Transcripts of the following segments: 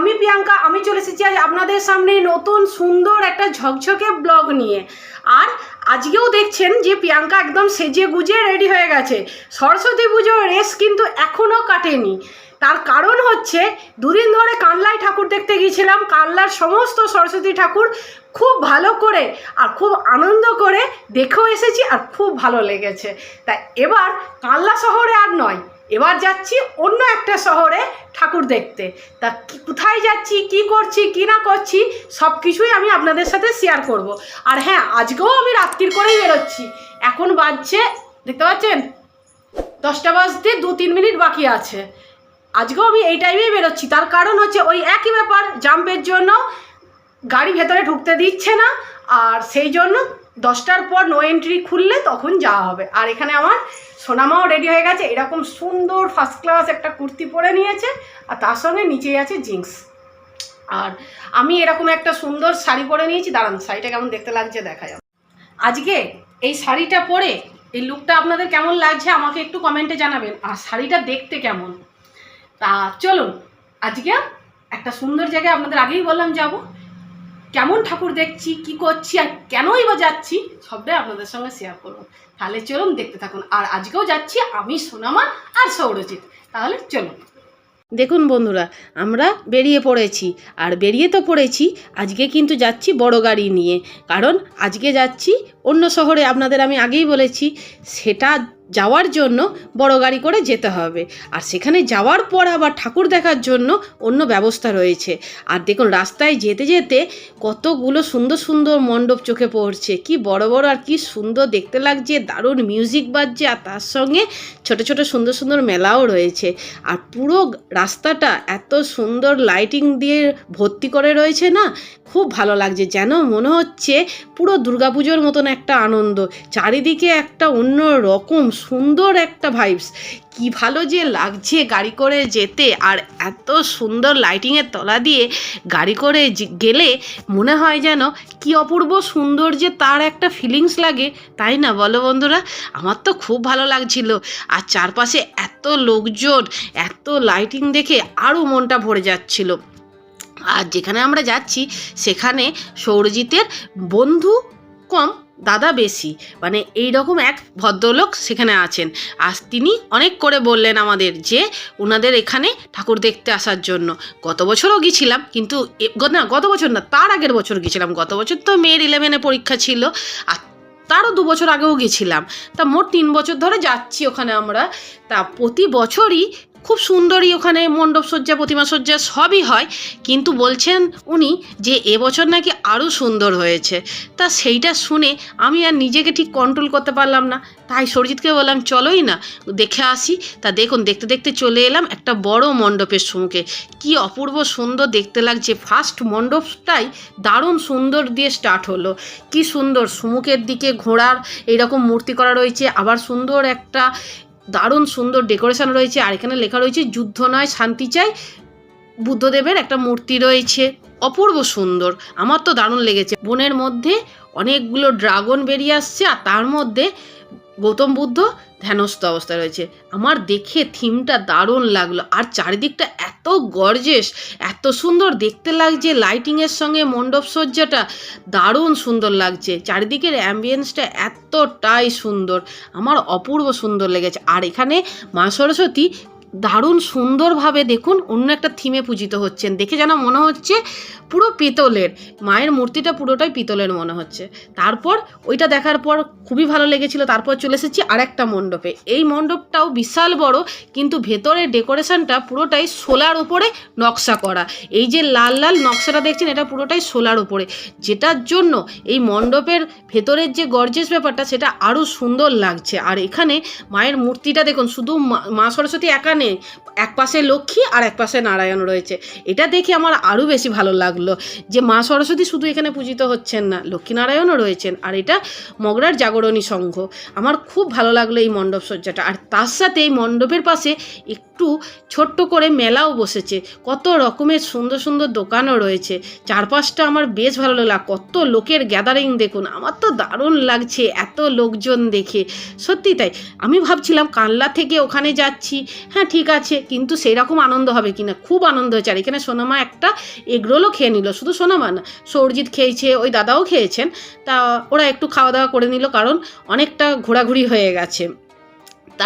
আমি প্রিয়াঙ্কা, আমি চলে এসেছি আজ আপনাদের সামনে নতুন সুন্দর একটা ঝকঝকে ব্লগ নিয়ে। আর আজকেও দেখছেন যে প্রিয়াঙ্কা একদম সেজে গুজে রেডি হয়ে গেছে। সরস্বতী পুজোর রেস কিন্তু এখনও কাটেনি। তার কারণ হচ্ছে দুদিন ধরে কানলায় ঠাকুর দেখতে গিয়েছিলাম। কানলার সমস্ত সরস্বতী ঠাকুর খুব ভালো করে আর খুব আনন্দ করে দেখেও এসেছি আর খুব ভালো লেগেছে। তাই এবার কানলা শহরে আর নয়, এবার যাচ্ছি অন্য একটা শহরে ঠাকুর দেখতে। তা কোথায় যাচ্ছি, কি করছি, কি না করছি সব কিছুই আমি আপনাদের সাথে শেয়ার করব। আর হ্যাঁ, আজকেও আমি রাত্রির করেই বেরোচ্ছি। এখন বাজছে, দেখতে পাচ্ছেন, 10টা বাজতে 2-3 মিনিট বাকি আছে। আজকেও আমি এই টাইমেই বেরোচ্ছি। তার কারণ হচ্ছে ওই একই ব্যাপার, জাম্পের জন্য গাড়ি ভেতরে ঢুকতে দিচ্ছে না। আর সেই জন্য 10টার পর নো এন্ট্রি খুললে তখন যাওয়া হবে। আর এখানে আমার সোনামাও রেডি হয়ে গেছে, এরকম সুন্দর ফার্স্ট ক্লাস একটা কুর্তি পরে নিয়েছে আর তার সঙ্গে নিচেই আছে জিন্স। আর আমি এরকম একটা সুন্দর শাড়ি পরে নিয়েছি। দাঁড়ান, শাড়িটা কেমন দেখতে লাগছে দেখা যাবে। আজকে এই শাড়িটা পরে এই লুকটা আপনাদের কেমন লাগছে আমাকে একটু কমেন্টে জানাবেন। আর শাড়িটা দেখতে কেমন, তা চলুন আজকে একটা সুন্দর জায়গায়, আপনাদের আগেই বললাম যাব, কেমন ঠাকুর দেখছি, কি করছি আর কেনই বা যাচ্ছি সবটাই আপনাদের সঙ্গে শেয়ার করবো। তাহলে চলুন দেখতে থাকুন। আর আজকেও যাচ্ছি আমি, সোনামা আর সৌরজিৎ। তাহলে চলুন। দেখুন বন্ধুরা, আমরা বেরিয়ে পড়েছি। আর বেরিয়ে তো পড়েছি, আজকে কিন্তু যাচ্ছি বড় গাড়ি নিয়ে। কারণ আজকে যাচ্ছি অন্য শহরে, আপনাদের আমি আগেই বলেছি। সেটা যাওয়ার জন্য বড় গাড়ি করে যেতে হবে। আর সেখানে যাওয়ার পর আবার ঠাকুর দেখার জন্য অন্য ব্যবস্থা রয়েছে। আর দেখুন, রাস্তায় যেতে যেতে কতগুলো সুন্দর সুন্দর মণ্ডপ চোখে পড়ছে। কি বড় বড় আর কি সুন্দর দেখতে লাগছে, দারুণ মিউজিক বাজছে। আর তার সঙ্গে ছোট ছোট সুন্দর সুন্দর মেলাও রয়েছে। আর পুরো রাস্তাটা এত সুন্দর লাইটিং দিয়ে ভর্তি করে রয়েছে না, খুব ভালো লাগছে। যেন মনে হচ্ছে পুরো দুর্গাপুজোর মতন একটা আনন্দ, চারিদিকে একটা অন্য রকম সুন্দর একটা ভাইবস। কি ভালো যে লাগছে গাড়ি করে যেতে। আর এত সুন্দর লাইটিংয়ের তলা দিয়ে গাড়ি করে গেলে মনে হয় যেন কি অপূর্ব সুন্দর যে তার একটা ফিলিংস লাগে, তাই না বলো বন্ধুরা? আমার তো খুব ভালো লাগছিল। আর চারপাশে এত লোকজন, এত লাইটিং দেখে আরও মনটা ভরে যাচ্ছিল। আর যেখানে আমরা যাচ্ছি সেখানে সৌরজিতের বন্ধু কম, দাদা বেশি, মানে এই রকম এক ভদ্রলোক সেখানে আছেন। আর তিনি অনেক করে বললেন আমাদের যে ওনাদের এখানে ঠাকুর দেখতে আসার জন্য। গত বছরও গিয়েছিলাম, কিন্তু গত বছর না, তার আগের বছর গিয়েছিলাম। গত বছর তো মেয়ের 11-এ পরীক্ষা ছিল, আর তারও 2 বছর আগেও গেছিলাম। তা মোট 3 বছর ধরে যাচ্ছি ওখানে আমরা। তা প্রতি বছরই খুব সুন্দরই ওখানে মণ্ডপ সজ্জা, প্রতিমা সজ্জা সবই হয়। কিন্তু বলছেন উনি যে এবছর নাকি আরও সুন্দর হয়েছে। তা সেইটা শুনে আমি আর নিজেকে ঠিক কন্ট্রোল করতে পারলাম না। তাই সরজিৎকে বললাম চলোই না দেখে আসি। তা দেখুন, দেখতে দেখতে চলে এলাম একটা বড় মণ্ডপের সম্মুখে। কি অপূর্ব সুন্দর দেখতে লাগছে। ফার্স্ট মণ্ডপটাই দারুণ সুন্দর দিয়ে স্টার্ট হলো। কি সুন্দর, সম্মুখের দিকে ঘোড়ার এইরকম মূর্তি করা রয়েছে। আবার সুন্দর একটা দারুণ সুন্দর ডেকোরেশন রয়েছে। আর এখানে লেখা রয়েছে যুদ্ধ নয় শান্তি চাই। বুদ্ধদেবের একটা মূর্তি রয়েছে, অপূর্ব সুন্দর। আমার তো দারুণ লেগেছে। বনের মধ্যে অনেকগুলো ড্রাগন বেরিয়ে আসছে, আর তার মধ্যে গৌতম বুদ্ধ ধ্যানস্থ অবস্থায় রয়েছে। আমার দেখে থিমটা দারুণ লাগলো। আর চারিদিকটা এত গর্জেস, এত সুন্দর দেখতে লাগছে। লাইটিংয়ের সঙ্গে মণ্ডপ সজ্জাটা দারুণ সুন্দর লাগছে। চারিদিকের অ্যাম্বিয়েন্সটা এতটাই সুন্দর, আমার অপূর্ব সুন্দর লেগেছে। আর এখানে মা সরস্বতী দারুণ সুন্দরভাবে দেখুন অন্য একটা থিমে পূজিত হচ্ছেন। দেখে যেন মনে হচ্ছে পুরো পিতলের, মায়ের মূর্তিটা পুরোটাই পিতলের মনে হচ্ছে। তারপর ওইটা দেখার পর খুবই ভালো লেগেছিল। তারপর চলে এসেছি আরেকটা মণ্ডপে। এই মণ্ডপটাও বিশাল বড়, কিন্তু ভেতরের ডেকোরেশনটা পুরোটাই সোলার উপরে নকশা করা। এই যে লাল লাল নকশাটা দেখছেন, এটা পুরোটাই সোলার উপরে, যেটার জন্য এই মণ্ডপের ভেতরের যে গর্জেস ব্যাপারটা সেটা আরও সুন্দর লাগছে। আর এখানে মায়ের মূর্তিটা দেখুন, শুধু মা সরস্বতী একা নেই, এক পাশে লক্ষ্মী আর এক পাশে নারায়ণ রয়েছে। এটা দেখে আমার আরও বেশি ভালো লাগলো যে মা সরস্বতী শুধু এখানে পূজিত হচ্ছেন না, লক্ষ্মীনারায়ণও রয়েছেন। আর এটা মগরার জাগরণী সংঘ। আমার খুব ভালো লাগলো এই মণ্ডপ সজ্জাটা। আর তার সাথে এই মণ্ডপের পাশে একটু একটু ছোট্ট করে মেলাও বসেছে, কত রকমের সুন্দর সুন্দর দোকানও রয়েছে। চারপাশটা আমার বেশ ভালো লাগলো, কত লোকের গ্যাদারিং দেখুন, আমার তো দারুণ লাগছে এত লোকজন দেখে, সত্যি তাই। আমি ভাবছিলাম কানলা থেকে ওখানে যাচ্ছি, হ্যাঁ ঠিক আছে, কিন্তু সেই রকম আনন্দ হবে কিনা। খুব আনন্দ হয়েছে। আর এখানে সোনামা একটা এগরোলও খেয়ে নিল, শুধু সোনামা না, সৌরজিৎ খেয়েছে, ওই দাদাও খেয়েছেন। তা ওরা একটু খাওয়া দাওয়া করে নিল, কারণ অনেকটা ঘোরাঘুরি হয়ে গেছে।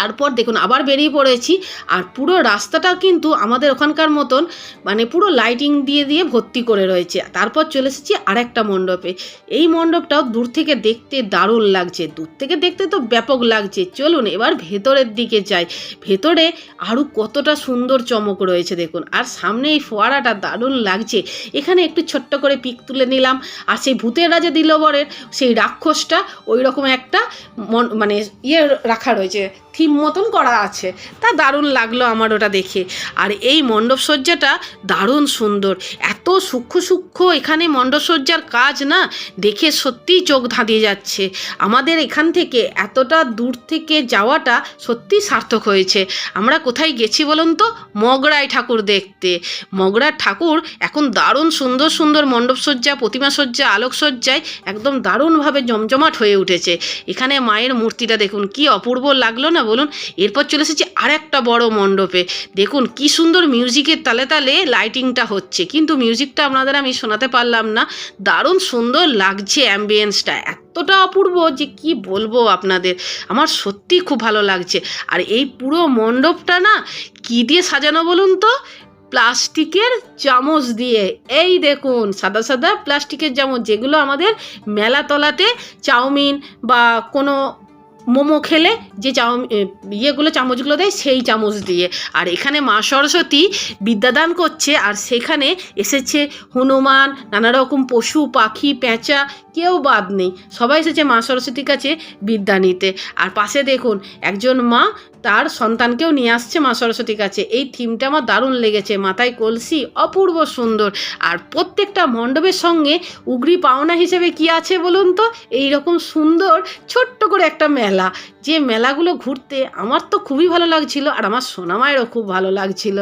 তারপর দেখুন আবার বেরিয়ে পড়েছি, আর পুরো রাস্তাটা কিন্তু আমাদের ওখানকার মতন মানে পুরো লাইটিং দিয়ে দিয়ে ভর্তি করে রয়েছে। তারপর চলে এসেছি আরেকটা মণ্ডপে। এই মণ্ডপটাও দূর থেকে দেখতে দারুণ লাগছে, দূর থেকে দেখতে তো ব্যাপক লাগছে। চলুন এবার ভেতরের দিকে যাই, ভেতরে আরও কতটা সুন্দর চমক রয়েছে দেখুন। আর সামনে এই ফোয়ারাটা দারুণ লাগছে, এখানে একটু ছোট্ট করে পিক তুলে নিলাম। আর সেই ভূতের রাজা দিলবরের সেই রাক্ষসটা ওই রকম একটা মানে রাখা রয়েছে, থিম মতন করা আছে, তা দারুণ লাগলো আমার ওটা দেখে। আর এই মণ্ডপসজ্জাটা দারুণ সুন্দর, এত সূক্ষ্ম সূক্ষ্ম এখানে মণ্ডপসজ্জার কাজ না, দেখে সত্যিই চোখ ধাঁধিয়ে যাচ্ছে। আমাদের এখান থেকে এতটা দূর থেকে যাওয়াটা সত্যিই সার্থক হয়েছে। আমরা কোথায় গেছি বলুন তো? মগরায় ঠাকুর দেখতে। মগরার ঠাকুর এখন দারুণ সুন্দর সুন্দর মণ্ডপসজ্জা, প্রতিমাসজ্জা, আলোকসজ্জায় একদম দারুণভাবে জমজমাট হয়ে উঠেছে। এখানে মায়ের মূর্তিটা দেখুন কি অপূর্ব লাগলো না বলুন। এরপর চলে এসেছি আর একটা বড় মণ্ডপে, দেখুন কি সুন্দর মিউজিকের তালে তালে লাইটিংটা হচ্ছে, কিন্তু মিউজিকটা আপনাদের আমি শোনাতে পারলাম না। দারুণ সুন্দর লাগছে অ্যাম্বিয়েন্সটা, এতটা অপূর্ব যে কি বলবো আপনাদের, আমার সত্যি খুব ভালো লাগছে। আর এই পুরো মণ্ডপটা না কি দিয়ে সাজানো বলুন তো? প্লাস্টিকের চামচ দিয়ে। এই দেখুন সাদা সাদা প্লাস্টিকের চামচ, যেগুলো আমাদের মেলাতলাতে চাউমিন বা কোনো মোমো খেলে যে চামচগুলো দেয়, সেই চামচ দিয়ে। আর এখানে মা সরস্বতী বিদ্যাদান করছে, আর সেখানে এসেছে হনুমান, নানা রকম পশু পাখি পেঁচা, কেউ বাদ নেই, সবাই এসেছে মা সরস্বতীর কাছে বিদ্যা নিতে। আর পাশে দেখুন একজন মা তার সন্তানকেও নিয়ে আসছে মা সরস্বতীর কাছে। এই থিমটা আমার দারুণ লেগেছে, মাথায় কলসি, অপূর্ব সুন্দর। আর প্রত্যেকটা মণ্ডপের সঙ্গে উগরি পাওনা হিসেবে কি আছে বলুন তো? এই রকম সুন্দর ছোট্ট করে একটা মেলা, যে মেলাগুলো ঘুরতে আমার তো খুবই ভালো লাগছিল, আর আমার সোনামায়েরও খুব ভালো লাগছিল।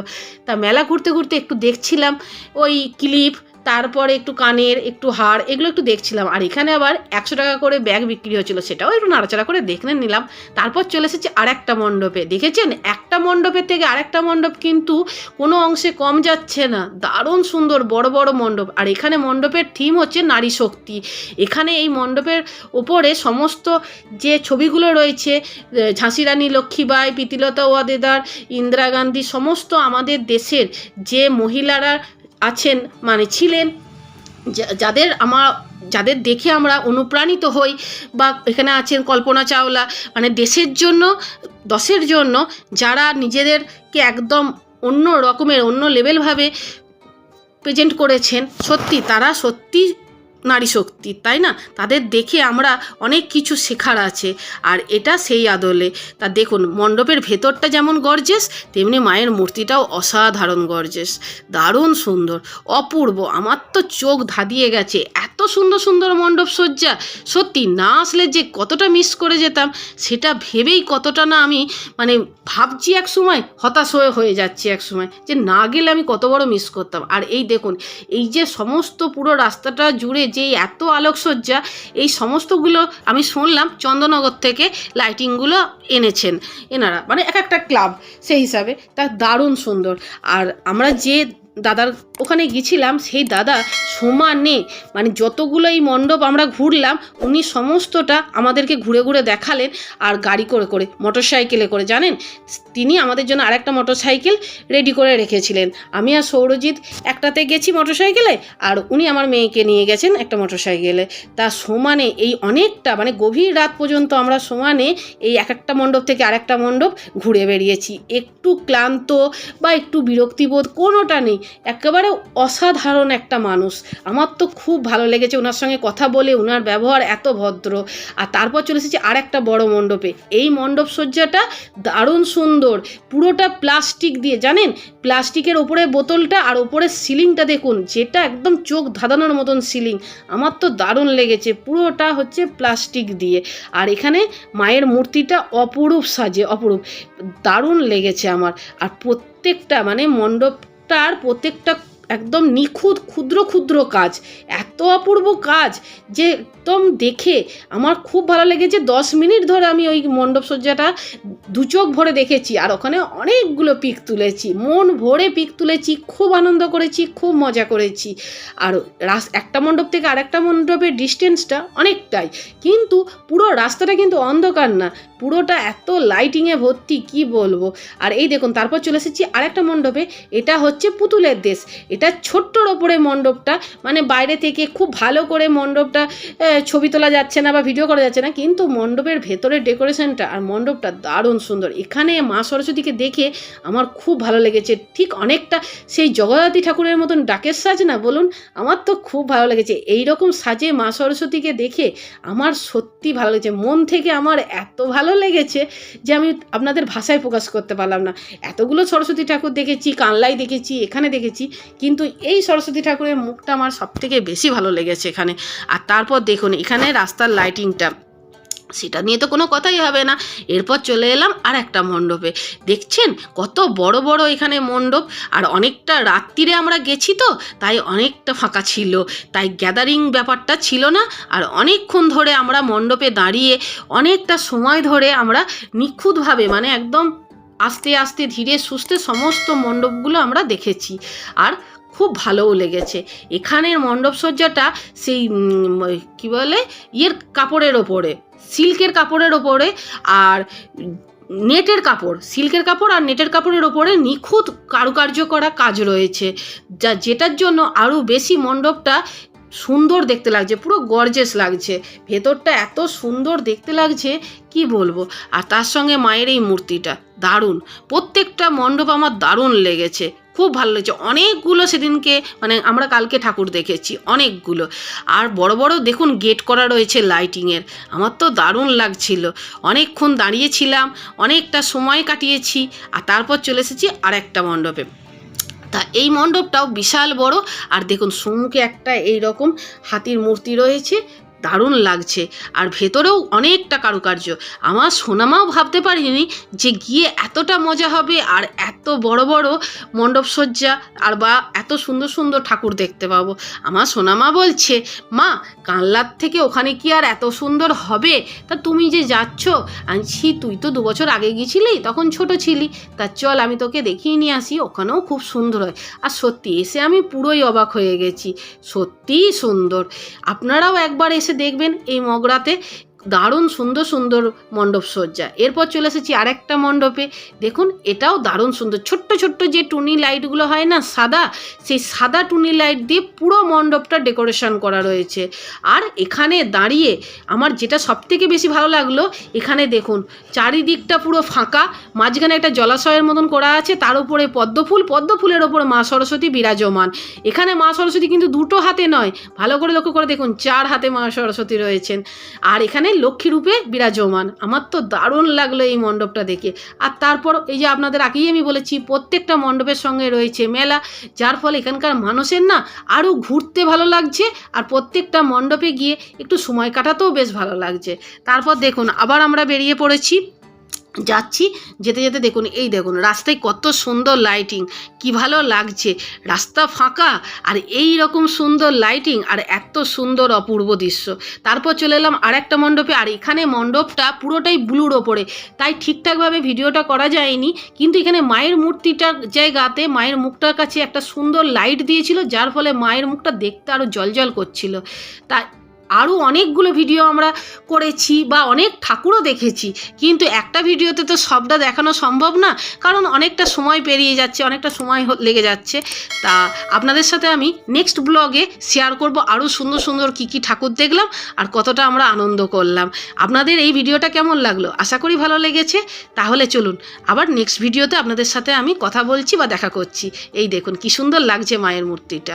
তা মেলা ঘুরতে ঘুরতে একটু দেখছিলাম ওই ক্লিপ, তারপরে একটু কানের, একটু হার, এগুলো একটু দেখছিলাম। আর এখানে আবার 100 টাকা করে ব্যাগ বিক্রি হচ্ছিল, সেটাও একটু নাড়াচাড়া করে দেখে নিলাম। তারপর চলে এসেছি আরেকটা মণ্ডপে। দেখেছেন একটা মণ্ডপের থেকে আরেকটা মণ্ডপ কিন্তু কোনো অংশে কম যাচ্ছে না, দারুণ সুন্দর বড় বড় মণ্ডপ। আর এখানে মণ্ডপের থিম হচ্ছে নারী শক্তি। এখানে এই মণ্ডপের ওপরে সমস্ত যে ছবিগুলো রয়েছে, ঝাঁসি রানী লক্ষ্মীবাই, প্রীতিলতা ওয়াদেদার, ইন্দিরা গান্ধী, সমস্ত আমাদের দেশের যে মহিলারা আছেন মানে ছিলেন, যাদের দেখে আমরা অনুপ্রাণিত হই, বা এখানে আছেন কল্পনা চাওলা, মানে দেশের জন্য যারা নিজেদেরকে একদম অন্য রকমের অন্য লেভেলভাবে প্রেজেন্ট করেছেন, সত্যি তারা সত্যি নারী শক্তি, তাই না? তাদের দেখে আমরা অনেক কিছু শেখার আছে, আর এটা সেই আদলে। তা দেখুন মণ্ডপের ভেতরটা যেমন গর্জেস, তেমনি মায়ের মূর্তিটাও অসাধারণ গর্জেস, দারুণ সুন্দর, অপূর্ব। আমার তো চোখ ধাঁধিয়ে গেছে, এত সুন্দর সুন্দর মণ্ডপ সজ্জা, সত্যি না আসলে যে কতটা মিস করে যেতাম, সেটা ভেবেই কতটা না আমি মানে ভাবছি, এক সময় হতাশ হয়ে যাচ্ছি, এক সময় যে না গেলে আমি কত বড় মিস করতাম। আর এই দেখুন এই যে সমস্ত পুরো রাস্তাটা জুড়ে যে এত আলোকসজ্জা, এই সমস্তগুলো আমি শুনলাম চন্দননগর থেকে লাইটিংগুলো এনেছেন এনারা, মানে এক একটা ক্লাব সেই হিসাবে, তা দারুণ সুন্দর। আর আমরা যে দাদার ওখানে গিয়েছিলাম, সেই দাদা সমানে মানে যতগুলো এই মণ্ডপ আমরা ঘুরলাম, উনি সমস্তটা আমাদেরকে ঘুরে ঘুরে দেখালেন। আর গাড়ি করে করে, মোটর সাইকেলে করে, জানেন তিনি আমাদের জন্য আরেকটা মোটর সাইকেল রেডি করে রেখেছিলেন। আমি আর সৌরজিৎ একটাতে গেছি মোটর সাইকেলে, আর উনি আমার মেয়েকে নিয়ে গেছেন একটা মোটর সাইকেলে। তা সমানে এই অনেকটা মানে গভীর রাত পর্যন্ত আমরা সমানে এই এক একটা মণ্ডপ থেকে আরেকটা মণ্ডপ ঘুরে বেরিয়েছি। একটু ক্লান্ত বা একটু বিরক্তিবোধ কোনোটা নেই, একেবারে উনিও অসাধারণ একটা মানুষ, আমার তো খুব ভালো লেগেছে ওনার সঙ্গে কথা বলে, ওনার ব্যবহার এত ভদ্র। আর তারপর চলে এসেছি আর একটা বড় মণ্ডপে। এই মণ্ডপ সজ্জাটা দারুণ সুন্দর, পুরোটা প্লাস্টিক দিয়ে, জানেন প্লাস্টিকের ওপরে বোতলটা আর ওপরে সিলিংটা দেখুন, যেটা একদম চোখ ধাঁধানোর মতন সিলিং, আমার তো দারুণ লেগেছে। পুরোটা হচ্ছে প্লাস্টিক দিয়ে। আর এখানে মায়ের মূর্তিটা অপরূপ সাজে, অপরূপ, দারুণ লেগেছে আমার। আর প্রত্যেকটা মানে মণ্ডপটার প্রত্যেকটা একদম নিখুঁত, ক্ষুদ্র ক্ষুদ্র কাজ, এত অপূর্ব কাজ যে একদম দেখে আমার খুব ভালো লেগেছে। 10 মিনিট ধরে আমি ওই মণ্ডপ সজ্জাটা দু চোখ ভরে দেখেছি, আর ওখানে অনেকগুলো পিক তুলেছি, মন ভরে পিক তুলেছি, খুব আনন্দ করেছি, খুব মজা করেছি। আর একটা মণ্ডপ থেকে আরেকটা মণ্ডপের ডিস্টেন্সটা অনেকটাই, কিন্তু পুরো রাস্তাটা কিন্তু অন্ধকার না, পুরোটা এত লাইটিংয়ে ভর্তি, কি বলবো। আর এই দেখুন তারপর চলে এসেছি আরেকটা মণ্ডপে, এটা হচ্ছে পুতুলের দেশ। এটা ছোট্টর ওপরে মণ্ডপটা, মানে বাইরে থেকে খুব ভালো করে মণ্ডপটা ছবি তোলা যাচ্ছে না বা ভিডিও করা যাচ্ছে না, কিন্তু মণ্ডপের ভেতরের ডেকোরেশনটা আর মণ্ডপটা দারুণ সুন্দর। এখানে মা সরস্বতীকে দেখে আমার খুব ভালো লেগেছে, ঠিক অনেকটা সেই জগদ্ধাত্রী ঠাকুরের মতন ডাকের সাজ না বলুন, আমার তো খুব ভালো লেগেছে। এই রকম সাজে মা সরস্বতীকে দেখে আমার সত্যি ভালো লেগেছে, মন থেকে আমার এত ভালো লেগেছে যে আমি আপনাদের ভাষায় প্রকাশ করতে পারলাম না। এতগুলো সরস্বতী ঠাকুর দেখেছি, কানলাই দেখেছি, এখানে দেখেছি, কিন্তু এই সরস্বতী ঠাকুরের মুখটা আমার সবথেকে বেশি ভালো লেগেছে এখানে। আর তারপর দেখুন এখানে রাস্তার লাইটিংটা, সেটা নিয়ে তো কোনো কথাই হবে না। এরপর চলে এলাম আর একটা মণ্ডপে, দেখছেন কত বড় বড় এখানে মণ্ডপ, আর অনেকটা রাত্রিরে আমরা গেছি তো তাই অনেকটা ফাঁকা ছিল, তাই গ্যাদারিং ব্যাপারটা ছিল না। আর অনেকক্ষণ ধরে আমরা মণ্ডপে দাঁড়িয়ে অনেকটা সময় ধরে আমরা নিখুঁতভাবে, মানে একদম আস্তে আস্তে ধীরে সুস্থে সমস্ত মণ্ডপগুলো আমরা দেখেছি, আর খুব ভালোও লেগেছে। এখানের মণ্ডপ সজ্জাটা সেই কি বলে ইয়ের কাপড়ের ওপরে, সিল্কের কাপড়ের ওপরে আর নেটের কাপড়, সিল্কের কাপড় আর নেটের কাপড়ের ওপরে নিখুঁত কারুকার্য করা কাজ রয়েছে, যেটার জন্য আরও বেশি মণ্ডপটা সুন্দর দেখতে লাগছে, পুরো গর্জেস লাগছে, ভেতরটা এত সুন্দর দেখতে লাগছে কি বলবো। আর তার সঙ্গে মায়ের এই মূর্তিটা দারুণ, প্রত্যেকটা মণ্ডপ আমার দারুণ লেগেছে, খুব ভালো লেগেছে। অনেকগুলো সেদিনকে মানে আমরা কালকে ঠাকুর দেখেছি অনেকগুলো, আর বড় বড় দেখুন গেট করা রয়েছে লাইটিংয়ের, আমার তো দারুণ লাগছিল। অনেকক্ষণ দাঁড়িয়েছিলাম, অনেকটা সময় কাটিয়েছি, আর তারপর চলে এসেছি আর একটা মণ্ডপে। তা এই মণ্ডপটাও বিশাল বড়, আর দেখুন সম্মুখে একটা এই রকম হাতির মূর্তি রয়েছে, দারুণ লাগছে। আর ভেতরেও অনেকটা কারুকার্য, আমার সোনামাও ভাবতে পারিনি যে গিয়ে এতটা মজা হবে আর এত বড় বড় মণ্ডপ সজ্জা আর বা এত সুন্দর সুন্দর ঠাকুর দেখতে পাবো। আমার সোনামা বলছে, মা কানলার থেকে ওখানে কি আর এত সুন্দর হবে, তা তুমি যে যাচ্ছ, আনছি তুই তো 2 বছর আগে গিয়েছিলি, তখন ছোট ছিলি, তা চল আমি তোকে দেখিয়ে নিয়ে আসি, ওখানেও খুব সুন্দর হয়। আর সত্যি এসে আমি পুরোই অবাক হয়ে গেছি, সত্যিই সুন্দর। আপনারাও একবার এসে দেখবেন এই মগরাতে, দারুণ সুন্দর সুন্দর মণ্ডপ সজ্জা। এরপর চলে এসেছি আরেকটা মণ্ডপে, দেখুন এটাও দারুণ সুন্দর, ছোট্ট ছোট্ট যে টুনি লাইটগুলো হয় না সাদা, সেই সাদা টুনি লাইট দিয়ে পুরো মণ্ডপটা ডেকোরেশন করা রয়েছে। আর এখানে দাঁড়িয়ে আমার যেটা সবথেকে বেশি ভালো লাগলো, এখানে দেখুন চারিদিকটা পুরো ফাঁকা, মাঝখানে একটা জলাশয়ের মতন করা আছে, তার উপরে পদ্মফুল, পদ্মফুলের ওপর মা সরস্বতী বিরাজমান। এখানে মা সরস্বতী কিন্তু 2 হাতে নয়, ভালো করে লক্ষ্য করে দেখুন 4 হাতে মা সরস্বতী রয়েছেন, আর এখানে লক্ষ্মী রূপে বিরাজমান। আমার তো দারুণ লাগলো এই মণ্ডপটা দেখে। আর তারপর এই যে আপনাদের আগেই আমি বলেছি, প্রত্যেকটা মণ্ডপের সঙ্গে রয়েছে মেলা, যার ফলে এখানকার মানুষের না আরও ঘুরতে ভালো লাগছে, আর প্রত্যেকটা মণ্ডপে গিয়ে একটু সময় কাটাতেও বেশ ভালো লাগছে। তারপর দেখুন আবার আমরা বেরিয়ে পড়েছি, যাচ্ছি, যেতে যেতে দেখুন এই দেখুন রাস্তায় কত সুন্দর লাইটিং, কি ভালো লাগছে, রাস্তা ফাঁকা আর এই রকম সুন্দর লাইটিং আর এত সুন্দর অপূর্ব দৃশ্য। তারপর চলে এলাম আর একটা মণ্ডপে, আর এখানে মণ্ডপটা পুরোটাই ব্লুর ওপরে, তাই ঠিকঠাকভাবে ভিডিওটা করা যায়নি, কিন্তু এখানে মায়ের মূর্তিটার জায়গাতে মায়ের মুখটার কাছে একটা সুন্দর লাইট দিয়েছিল, যার ফলে মায়ের মুখটা দেখতে আরও জলজল করছিল। তা আরও অনেকগুলো ভিডিও আমরা করেছি বা অনেক ঠাকুরও দেখেছি, কিন্তু একটা ভিডিওতে তো সবটা দেখানো সম্ভব না, কারণ অনেকটা সময় পেরিয়ে যাচ্ছে, অনেকটা সময় লেগে যাচ্ছে। তা আপনাদের সাথে আমি নেক্সট ব্লগে শেয়ার করব আরও সুন্দর সুন্দর কী কী ঠাকুর দেখলাম আর কতটা আমরা আনন্দ করলাম। আপনাদের এই ভিডিওটা কেমন লাগলো? আশা করি ভালো লেগেছে। তাহলে চলুন আবার নেক্সট ভিডিওতে আপনাদের সাথে আমি কথা বলছি বা দেখা করছি। এই দেখুন কি সুন্দর লাগছে মায়ের মূর্তিটা।